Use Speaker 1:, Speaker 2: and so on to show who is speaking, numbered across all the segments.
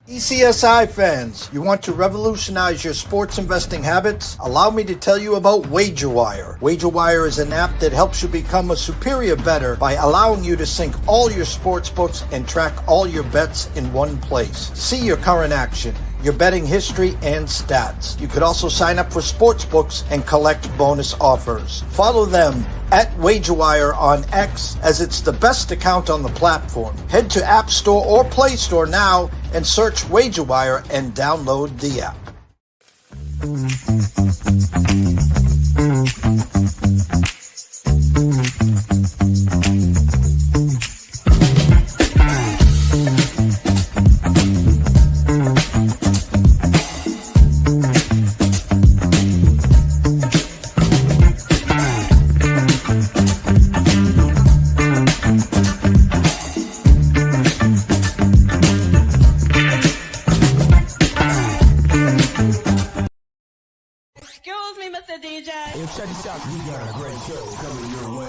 Speaker 1: ECSI fans, you want to revolutionize your sports investing habits? Allow me to tell you about WagerWire. WagerWire is an app that helps you become a superior bettor by allowing you to sync all your sports books and track all your bets in one place. See your current action, your betting history, and stats. You could also sign up for sports books and collect bonus offers. Follow them at WagerWire on X, as it's the best account on the platform. Head to App Store or Play Store now and search WagerWire and download the app.
Speaker 2: Check this out, we got a great show coming your way.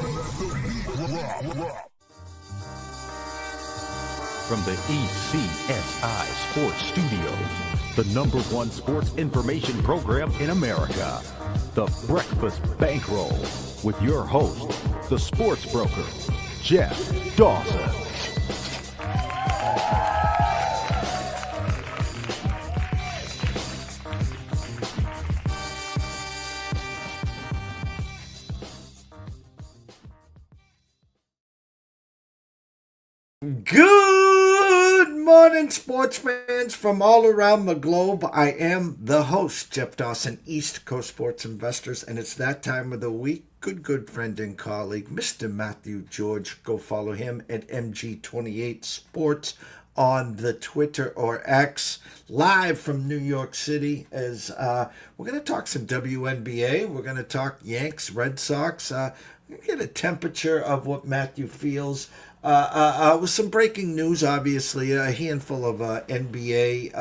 Speaker 3: From the ECSI Sports Studios, the #1 sports information program in America, the Breakfast Bankroll, with your host, the sports broker, Jeff Dawson.
Speaker 1: Good morning, sports fans from all around the globe. I am the host, Jeff Dawson, East Coast Sports Investors, and it's that time of the week. Good friend and colleague, Mr. Matthew George. Go follow him at MG28 Sports on the Twitter or X, live from New York City, as we're going to talk some WNBA. We're going to talk Yanks, Red Sox. We're going to get a temperature of what Matthew feels. With some breaking news, obviously, a handful of NBA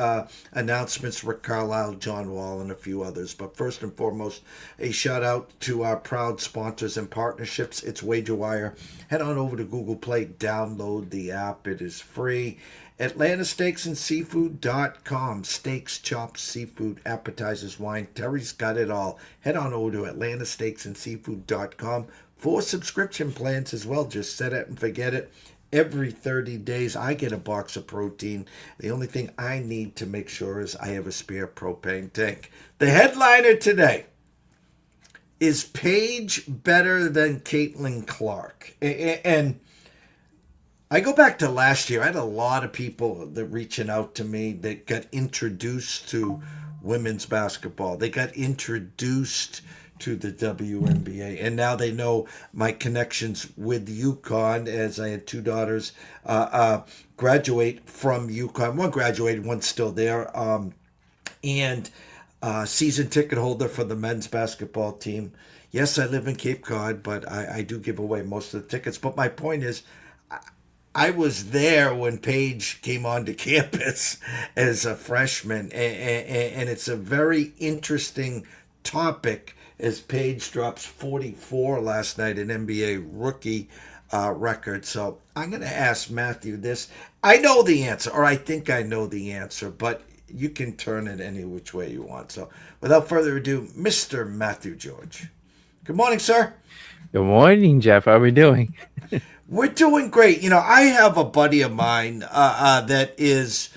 Speaker 1: announcements, Rick Carlisle, John Wall, and a few others. But first and foremost, a shout out to our proud sponsors and partnerships. It's WagerWire. Head on over to Google Play, download the app. It is free. AtlantaSteaksAndSeafood.com. Steaks, chops, seafood, appetizers, wine. Terry's got it all. Head on over to AtlantaSteaksAndSeafood.com. for subscription plans as well. Just set it and forget it. Every 30 days, I get a box of protein. The only thing I need to make sure is I have a spare propane tank. The headliner today is Paige better than Caitlin Clark? And I go back to last year. I had a lot of people that reaching out to me that got introduced to women's basketball. They got introduced to the WNBA, and now they know my connections with UConn, as I had two daughters graduate from UConn. One graduated, one's still there, and season ticket holder for the men's basketball team. Yes, I live in Cape Cod, but I do give away most of the tickets. But my point is, I was there when Paige came onto campus as a freshman, and it's a very interesting topic as Paige drops 44 last night, an NBA rookie record. So I'm going to ask Matthew this. I know the answer, or I think I know the answer, but you can turn it any which way you want. So without further ado, Mr. Matthew George. Good morning, sir.
Speaker 4: Good morning, Jeff. How are we doing?
Speaker 1: We're doing great. You know, I have a buddy of mine that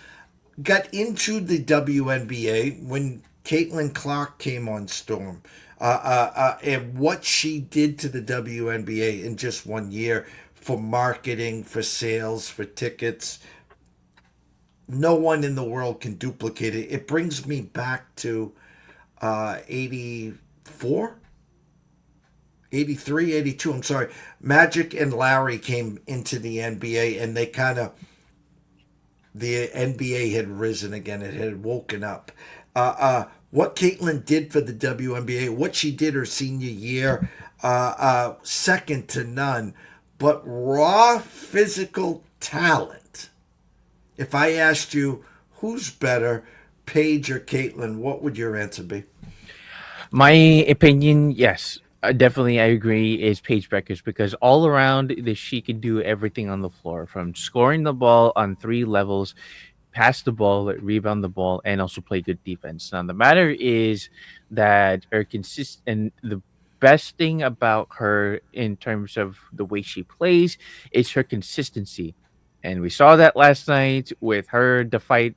Speaker 1: got into the WNBA when Caitlin Clark came on Storm. And what she did to the WNBA in just 1 year for marketing, for sales, for tickets. No one in the world can duplicate it. It brings me back to 84, 83, 82. I'm sorry. Magic and Larry came into the NBA, and they the NBA had risen again. It had woken up. What Caitlin did for the WNBA, what she did her senior year, second to none. But raw physical talent. If I asked you who's better, Paige or Caitlin, what would your answer be?
Speaker 4: My opinion, yes. Definitely, I agree, is Paige Beckers, because all around she can do everything on the floor, from scoring the ball on three levels pass the ball, rebound the ball, and also play good defense. Now the matter is that her consist and the best thing about her in terms of the way she plays is her consistency. And we saw that last night with her despite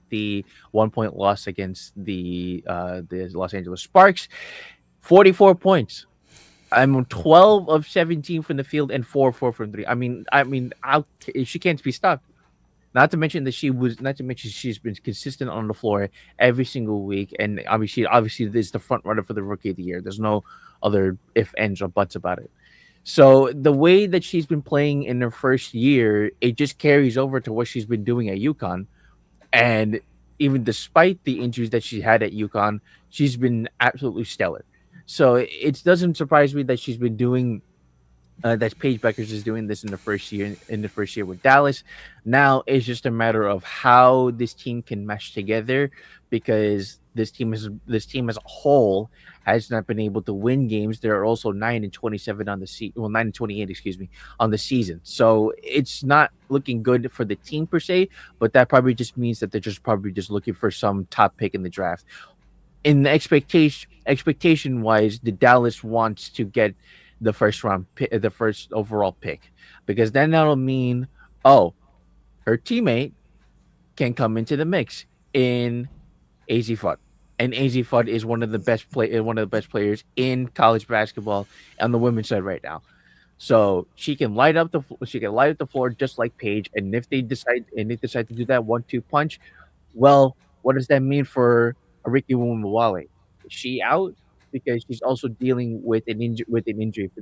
Speaker 4: the 1 point loss against the Los Angeles Sparks, 44 points. I'm 12 of 17 from the field and 4 from three. She can't be stopped. Not to mention she's been consistent on the floor every single week, and obviously this is the front runner for the rookie of the year. There's no other if ands or buts about it. So the way that she's been playing in her first year, it just carries over to what she's been doing at UConn. And even despite the injuries that she had at UConn, she's been absolutely stellar. So it doesn't surprise me that she's been doing that Paige Beckers is doing this in the first year with Dallas. Now it's just a matter of how this team can mesh together because this team as a whole has not been able to win games. They're also 9-27 on the 9-28, excuse me, on the season. So it's not looking good for the team per se, but that probably just means that they're just probably just looking for some top pick in the draft. In the expectation wise, the Dallas wants to get the the first overall pick, because then that'll mean, oh, her teammate can come into the mix in AZ Fudd. And AZ Fudd is one of the best players in college basketball on the women's side right now. So she can light up the floor just like Paige. And if they decide to do that 1-2 punch, well, what does that mean for Ariki Wumawale? Is she out because she's also dealing with an injury,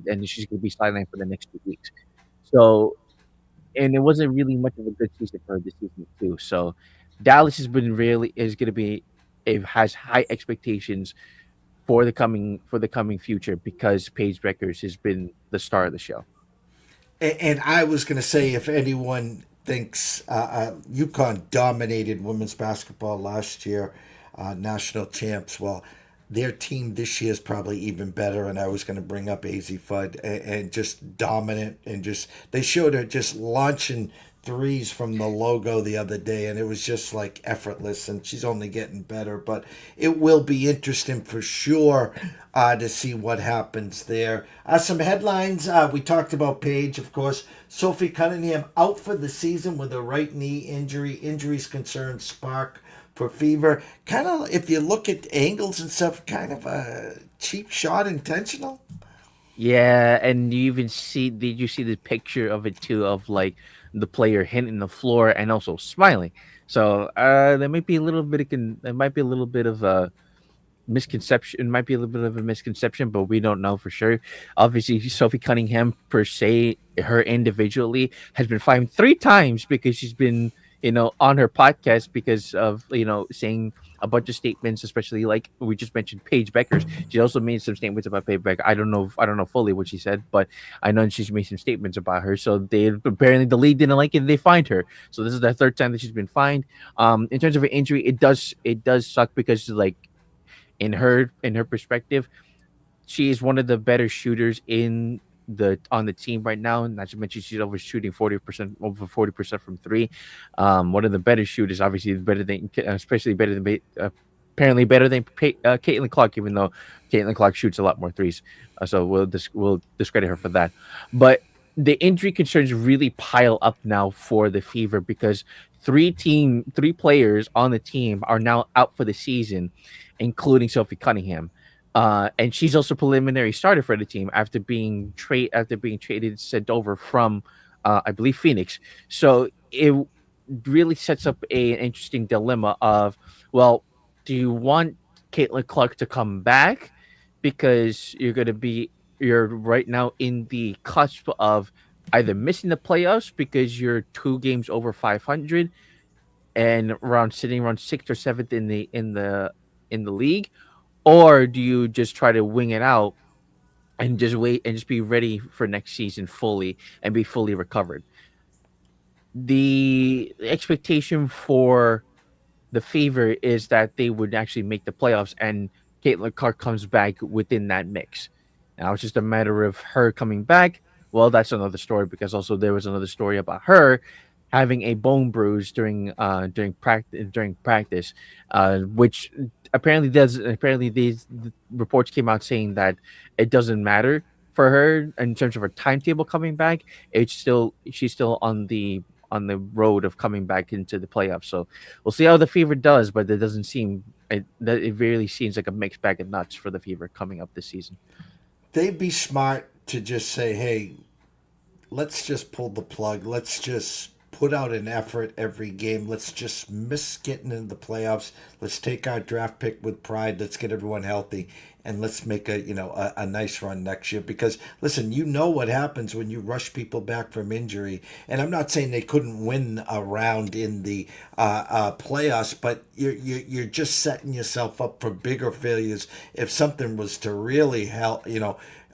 Speaker 4: and she's going to be sidelined for the next 2 weeks. So, and it wasn't really much of a good season for her this season too. So, Dallas has been really is going to be it has high expectations for the coming future because Paige Beckers has been the star of the show.
Speaker 1: And I was going to say, if anyone thinks UConn dominated women's basketball last year, national champs, well, their team this year is probably even better. And I was going to bring up AZ Fudd and just dominant and just they showed her just launching threes from the logo the other day, and it was just like effortless. And she's only getting better, but it will be interesting for sure to see what happens there. Some headlines. We talked about Paige, of course. Sophie Cunningham out for the season with a right knee injury. Injuries concern spark for fever. Kind of, if you look at angles and stuff, kind of a cheap shot, intentional.
Speaker 4: Yeah, and did you see the picture of it too, of like the player hitting the floor and also smiling? So there might be a little bit there might be a little bit of a misconception. It might be a little bit of a misconception, but we don't know for sure. Obviously, Sophie Cunningham per se, her individually has been fined 3 times because she's been on her podcast because of saying a bunch of statements, especially like we just mentioned Paige Beckers. She also made some statements about Paige Becker. I don't know fully what she said, but I know she's made some statements about her. So they apparently the league didn't like it and they fined her. So this is the third time that she's been fined. In terms of her injury, it does suck because like in her perspective, she is one of the better shooters on the team right now. Not to mention she's over 40% from three. One of the better shooters, obviously especially better than apparently better than Caitlin Clark, even though Caitlin Clark shoots a lot more threes. So we'll discredit her for that. But the injury concerns really pile up now for the Fever because three players on the team are now out for the season, including Sophie Cunningham. And she's also preliminary starter for the team after being traded, sent over from I believe Phoenix. So it really sets up an interesting dilemma of, well, do you want Caitlin Clark to come back because you're right now in the cusp of either missing the playoffs because you're 2 games over 500 and sitting around sixth or seventh in the league, or do you just try to wing it out and just wait and just be ready for next season fully and be fully recovered? The expectation for the Fever is that they would actually make the playoffs and Caitlin Clark comes back within that mix. Now it's just a matter of her coming back. Well, that's another story because also there was another story about her having a bone bruise during practice, which apparently these reports came out saying that it doesn't matter for her in terms of her timetable coming back. She's still on the road of coming back into the playoffs. So we'll see how the Fever does, but it doesn't seem it really seems like a mixed bag of nuts for the Fever coming up this season.
Speaker 1: They'd be smart to just say, hey, let's just pull the plug. Let's just put out an effort every game. Let's just miss getting into the playoffs. Let's take our draft pick with pride. Let's get everyone healthy, and let's make a nice run next year. Because listen, you know what happens when you rush people back from injury. And I'm not saying they couldn't win a round in the playoffs, but you're just setting yourself up for bigger failures if something was to really help.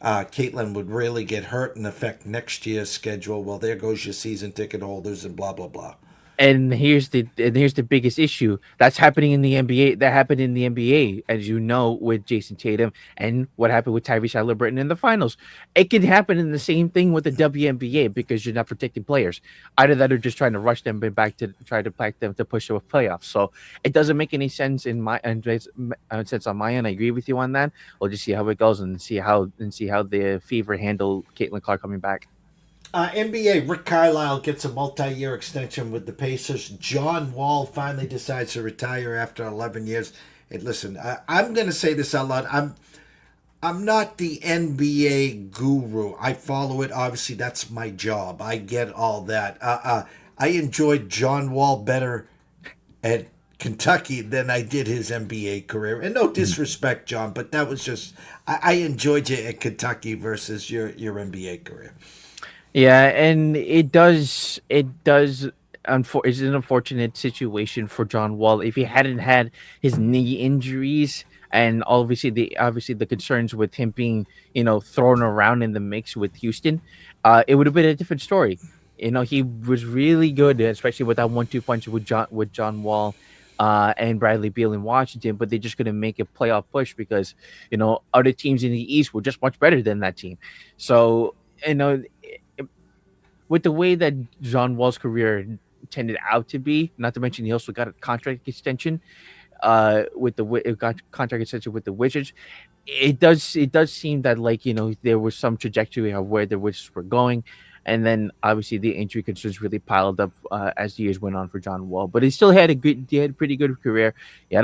Speaker 1: Caitlin would really get hurt and affect next year's schedule. Well, there goes your season ticket holders and blah blah blah.
Speaker 4: And here's the biggest issue that's happening in the NBA. That happened in the NBA, as you know, with Jason Tatum, and what happened with Tyrese Halliburton in the finals. It can happen in the same thing with the WNBA because you're not protecting players. Either that, or just trying to rush them back to try to back them to push to a playoff. So it doesn't make any sense in my and sense on my end. I agree with you on that. We'll just see how it goes and see how the Fever handle Caitlin Clark coming back.
Speaker 1: NBA, Rick Carlisle gets a multi-year extension with the Pacers. John Wall finally decides to retire after 11 years. And listen, I'm going to say this out loud. I'm not the NBA guru. I follow it. Obviously, that's my job. I get all that. I enjoyed John Wall better at Kentucky than I did his NBA career. And no disrespect, John, but that was just I enjoyed you at Kentucky versus your NBA career.
Speaker 4: Yeah, and it's an unfortunate situation for John Wall. If he hadn't had his knee injuries and obviously the concerns with him being, thrown around in the mix with Houston, it would have been a different story. He was really good, especially with that 1-2 punch with John Wall. And Bradley Beal in Washington, but they just couldn't make a playoff push because other teams in the East were just much better than that team. So with the way that John Wall's career tended out to be, not to mention he also got a contract extension got contract extension with the Wizards. It does seem that, like, there was some trajectory of where the Wizards were going, and then obviously the injury concerns really piled up as the years went on for John Wall. But he had a pretty good career. He had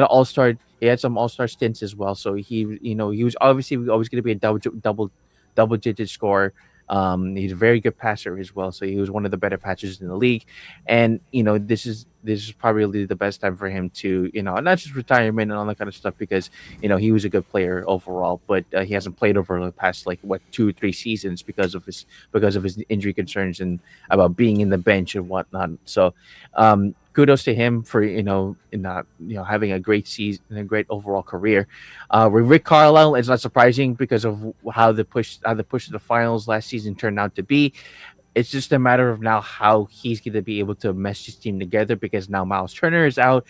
Speaker 4: some all star stints as well. So he was obviously always going to be a double digit scorer. He's a very good passer as well, so he was one of the better passers in the league. And this is probably the best time for him to, not just retirement and all that kind of stuff, because he was a good player overall, but he hasn't played over the past, like, what, 2 or 3 seasons because of his injury concerns and about being in the bench and whatnot. So kudos to him for not having a great season and a great overall career. With Rick Carlisle, it's not surprising because of how the push to the finals last season turned out to be. It's just a matter of now how he's going to be able to mesh his team together, because now Miles Turner is out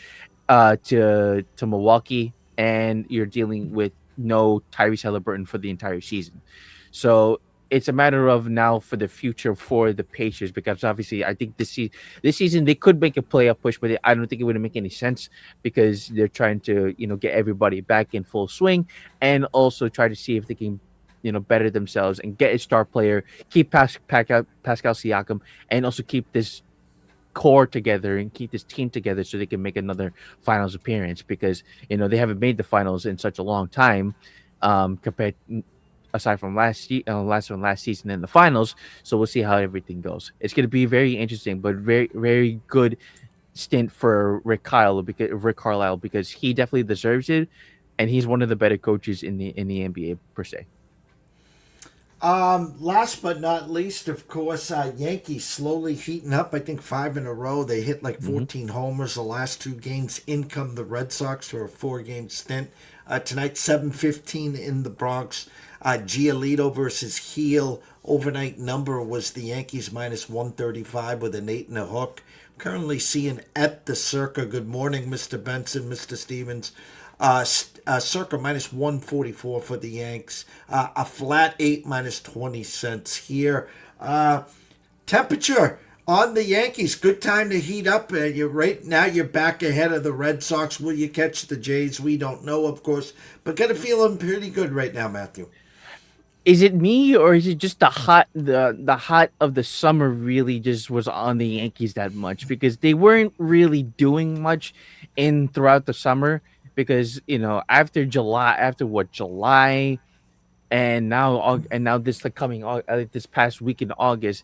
Speaker 4: to Milwaukee, and you're dealing with no Tyrese Halliburton for the entire season. So it's a matter of now for the future for the Pacers, because obviously I think this season they could make a playoff push, but I don't think it would make any sense because they're trying to get everybody back in full swing, and also try to see if they can better themselves and get a star player, keep Pascal Siakam, and also keep this core together and keep this team together so they can make another finals appearance, because they haven't made the finals in such a long time, compared aside from last season in the finals. So we'll see how everything goes. It's going to be very interesting, but very, very good stint for Rick Carlisle, because he definitely deserves it, and he's one of the better coaches in the NBA per se.
Speaker 1: Last but not least, of course, Yankees slowly heating up. I think 5 in a row. They hit like
Speaker 4: Hmm.
Speaker 1: 14 homers the last 2 games. In come the Red Sox for a 4-game stint. Tonight, 7:15 in the Bronx. Giolito versus Heel. Overnight number was the Yankees minus 135 with an 8 and a hook. Currently seeing at the Circa. Good morning, Mr. Benson, Mr. Stevens. Circa minus 144 for the Yanks. A flat 8 minus 20 cents here. Temperature On the Yankees, good time to heat up. You're back ahead of the Red Sox. Will you catch the Jays? We don't know, of course, but got a feeling pretty good right now, Matthew.
Speaker 4: Is it me or is it just the hot of the summer really just was on the Yankees that much because they weren't really doing much in throughout the summer because after July and now this like this past week in August,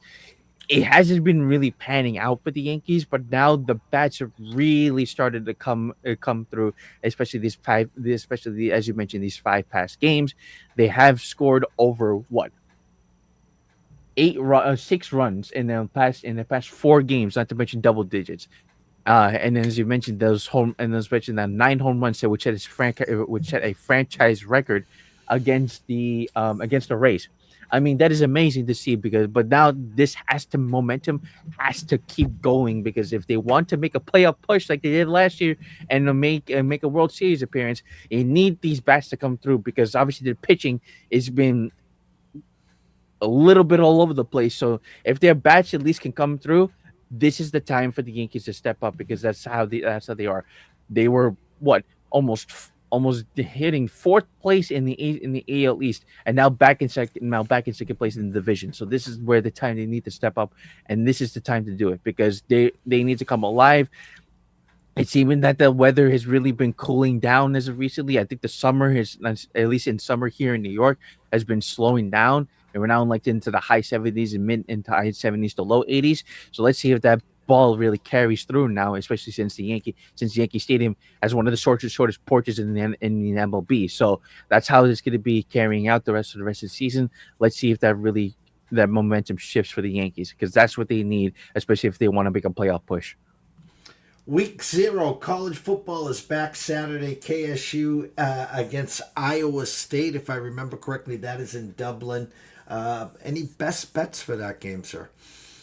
Speaker 4: it hasn't been really panning out for the Yankees, but now the bats have really started to come through, especially especially as you mentioned, these five past games. They have scored over what 6 runs in the past 4 games, not to mention double digits. And then, as you mentioned, as mentioned, that 9 home runs, which set a franchise record against the Rays. I mean, that is amazing to see but now momentum has to keep going because if they want to make a playoff push like they did last year and to make a World Series appearance, they need these bats to come through because obviously the pitching has been a little bit all over the place. So if their bats at least can come through, this is the time for the Yankees to step up because that's how they are. They were almost hitting fourth place in the AL East, and now back in second place in the division. So this is where the time they need to step up, and this is the time to do it because they need to come alive. It's even that the weather has really been cooling down as of recently. I think the summer has, at least in summer here in New York, has been slowing down, and we're now like into the high 70s and mid into high 70s to low 80s. So let's see if that ball really carries through now, especially since Yankee Stadium has one of the shortest porches in the MLB. So that's how it's going to be carrying out the rest of the season. Let's see if that momentum shifts for the Yankees because that's what they need, especially if they want to make a playoff push.
Speaker 1: Week 0, college football is back Saturday. KSU against Iowa State, if I remember correctly. That is in Dublin. Any best bets for that game, sir?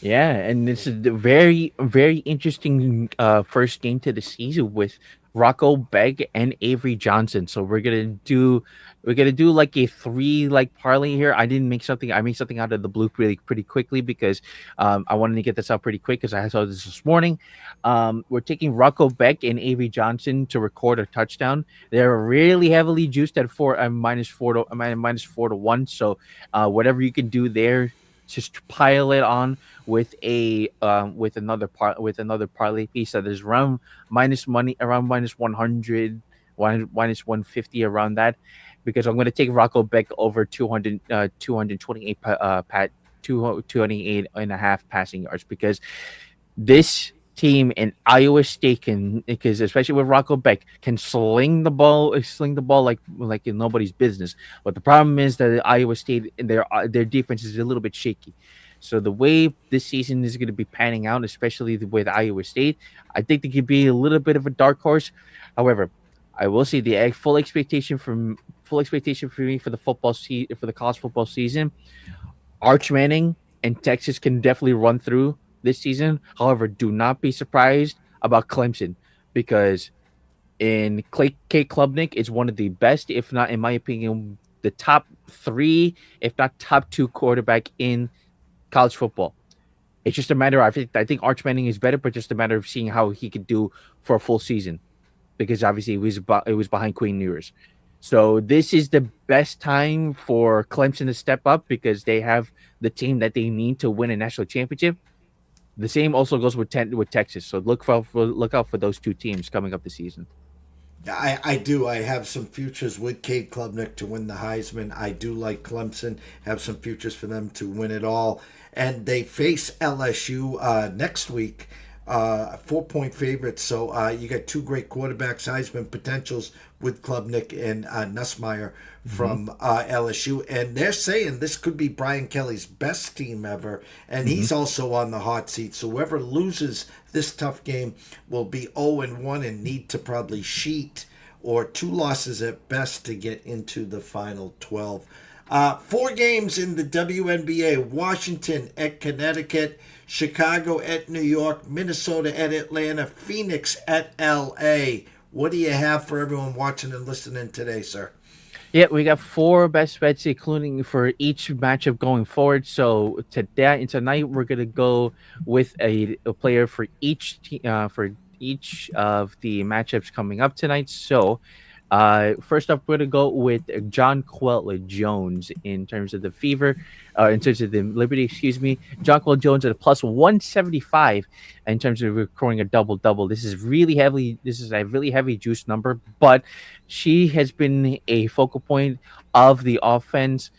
Speaker 4: Yeah, and this is the very, very interesting first game to the season with Rocco Begg and Avery Johnson. So we're gonna do like a 3 parlay here. I made something out of the blue pretty quickly because I wanted to get this out pretty quick because I saw this morning. We're taking Rocco Begg and Avery Johnson to record a touchdown. They're really heavily juiced at minus 4 to 1. So whatever you can do there, just pile it on with another parlay piece that is around minus 100, minus 150 around that, because I'm going to take Rocco Beck over 228 228 and a half passing yards because this team in Iowa State because especially with Rocco Beck can sling the ball like in nobody's business. But the problem is that Iowa State their defense is a little bit shaky. So the way this season is going to be panning out, especially with Iowa State, I think they could be a little bit of a dark horse. However, I will say the full expectation for me for the for the college football season. Arch Manning and Texas can definitely run through this season. However, do not be surprised about Clemson because Kate Klubnik is one of the best, if not, in my opinion, the top 3, if not top 2 quarterback in college football. It's just a matter of, I think Arch Manning is better, but just a matter of seeing how he could do for a full season because obviously it was behind Queen Ewers. So this is the best time for Clemson to step up because they have the team that they need to win a national championship. The same also goes with Texas. So look out for those 2 teams coming up this season.
Speaker 1: I do. I have some futures with Cade Klubnik to win the Heisman. I do like Clemson. Have some futures for them to win it all. And they face LSU next week. 4-point favorites. So you got 2 great quarterbacks, Heisman potentials with Klubnik and Nussmeier from LSU. And they're saying this could be Brian Kelly's best team ever. And he's also on the hot seat. So whoever loses this tough game will be 0-1 and need to probably sheet or 2 losses at best to get into the final 12. 4 games in the WNBA. Washington at Connecticut, Chicago at New York, Minnesota at Atlanta, Phoenix at LA. What do you have for everyone watching and listening today, sir?
Speaker 4: Yeah, we got four best bets, including for each matchup going forward. So today and tonight, we're gonna go with a player for for each of the matchups coming up tonight. So, first up, we're gonna go with John Queller Jones in terms of the Fever, in terms of the Liberty. Excuse me, John Queller Jones at a plus 175 in terms of recording a double double. This is really heavily. This is a really heavy juice number, but she has been a focal point of the offense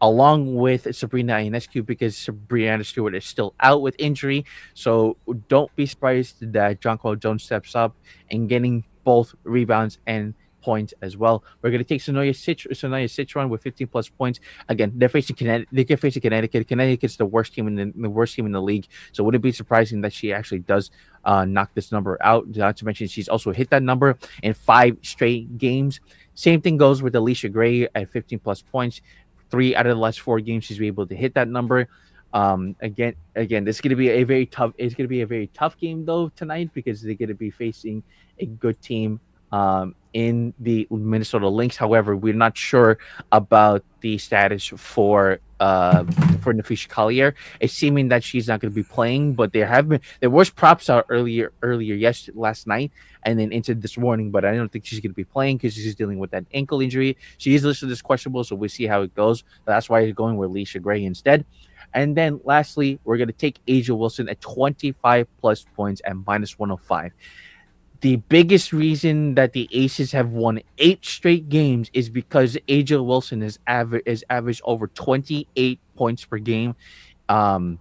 Speaker 4: along with Sabrina Ionescu because Sabrina Stewart is still out with injury. So don't be surprised that Jonquil Jones steps up and getting both rebounds and points as well. We're going to take Sonoya Citron with 15 plus points. Again, they're facing Connecticut. They're facing Connecticut. Connecticut's the worst team in the worst team in the league. So wouldn't it be surprising that she actually does knock this number out? Not to mention she's also hit that number in 5 straight games. Same thing goes with Alicia Gray at 15 plus points. 3 out of the last 4 games, she's been able to hit that number. Again, this is going to be a very tough. It's going to be a very tough game though tonight because they're going to be facing a good team in the Minnesota Lynx. However, we're not sure about the status for Nafisha Collier. It's seeming that she's not going to be playing, but there was props out last night and then into this morning, but I don't think she's going to be playing because she's dealing with that ankle injury. She is listed as questionable, so we'll see how it goes. That's why he's going with Alicia Gray instead. And then lastly, we're going to take Asia Wilson at 25 plus points and minus 105. The biggest reason that the Aces have won 8 straight games is because Asia Wilson is averaged over 28 points per game. Um,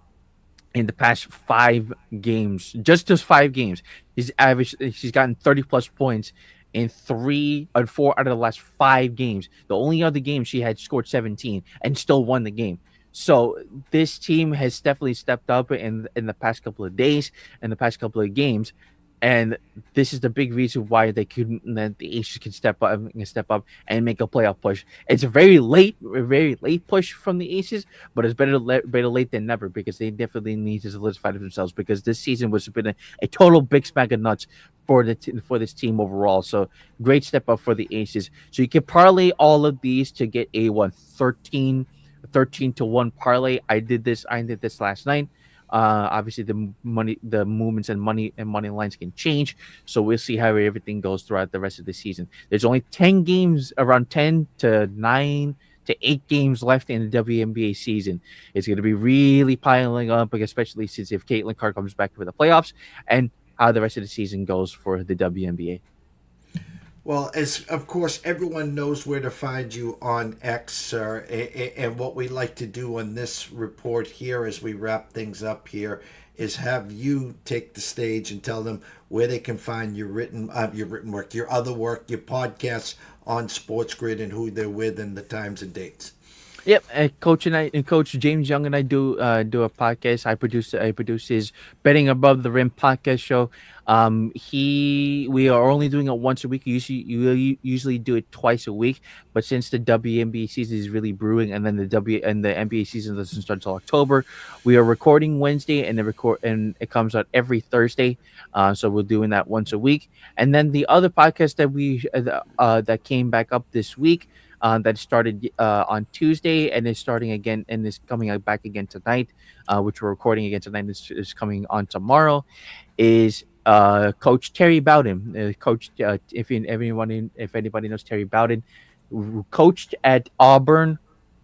Speaker 4: in the past 5 games, just 5 games, she's gotten 30 plus points in 4 out of the last 5 games. The only other game she had scored 17 and still won the game. So this team has definitely stepped up in the past couple of days, in the past couple of games, and this is the big reason why that the Aces can step up and make a playoff push. It's a very late push from the Aces, but it's better late than never because they definitely need to solidify themselves because this season was been a total big smack of nuts for this team overall. So great step up for the Aces. So you can parlay all of these to get a 13 to 1 parlay. I did this last night. Obviously, the movements and money lines can change, so we'll see how everything goes throughout the rest of the season. There's only 10 games, around 10 to 8 games left in the WNBA season. It's going to be really piling up, especially since if Caitlin Carr comes back for the playoffs and how the rest of the season goes for the WNBA.
Speaker 1: Well, as of course everyone knows where to find you on X, sir, and what we like to do on this report here as we wrap things up here is have you take the stage and tell them where they can find your written work, your other work, your podcasts on Sports Grid, and who they're with, and the times and dates.
Speaker 4: Yep, Coach James Young and I do a podcast. I produce his Betting Above the Rim podcast show. We are only doing it once a week. You usually do it twice a week, but since the WNBA season is really brewing, and then the NBA season doesn't start until October, we are recording Wednesday and it comes out every Thursday. So we're doing that once a week, and then the other podcast that came back up this week. That started on Tuesday and is starting again and is coming out back again tonight, which we're recording again tonight. Is coming on tomorrow. Is Coach Terry Bowden? If anybody knows Terry Bowden, coached at Auburn,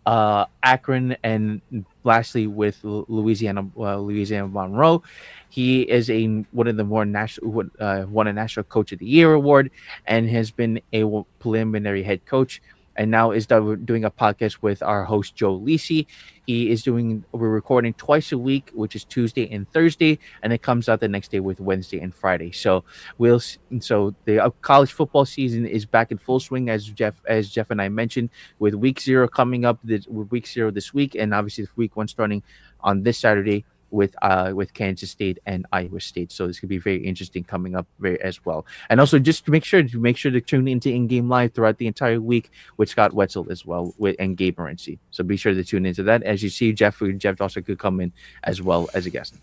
Speaker 4: Akron, and lastly with Louisiana Monroe. He is one of the more national won a National Coach of the Year award and has been a preliminary head coach. And now is doing a podcast with our host Joe Lisi. We're recording twice a week, which is Tuesday and Thursday, and it comes out the next day with Wednesday and Friday. So the college football season is back in full swing, as Jeff and I mentioned, with week 0 coming up. Week 0 this week, and obviously week 1 starting on this Saturday with Kansas State and Iowa State. So this could be very interesting coming up as well. And also just to make sure to tune into In Game Live throughout the entire week with Scott Wetzel as well and Gabe Morency. So be sure to tune into that. As you see, Jeff also could come in as well as a guest.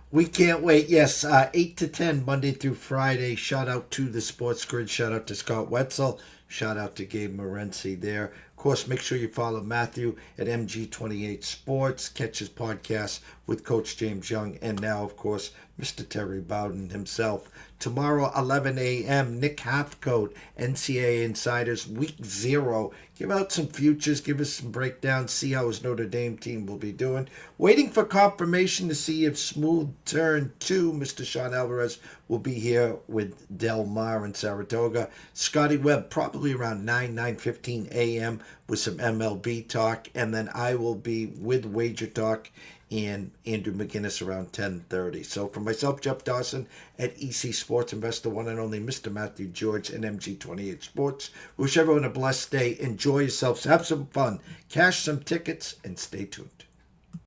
Speaker 1: We can't wait. Yes, 8 to 10, Monday through Friday. Shout out to the Sports Grid. Shout out to Scott Wetzel. Shout out to Gabe Morency there. Of course, make sure you follow Matthew at MG28 Sports. Catch his podcast with Coach James Young. And now, of course, Mr. Terry Bowden himself. Tomorrow, 11 a.m., Nick Hathcote, NCAA Insiders, Week 0. Give out some futures, give us some breakdowns, see how his Notre Dame team will be doing. Waiting for confirmation to see if Smooth Turn 2, Mr. Sean Alvarez, will be here with Del Mar in Saratoga. Scotty Webb, probably around 9:15 a.m. with some MLB talk. And then I will be with Wager Talk and Andrew McGinnis around 10:30. So for myself, Jeff Dawson at EC Sports Investor, one and only Mr. Matthew George and MG28 Sports. Wish everyone a blessed day. Enjoy yourselves. Have some fun. Cash some tickets and stay tuned.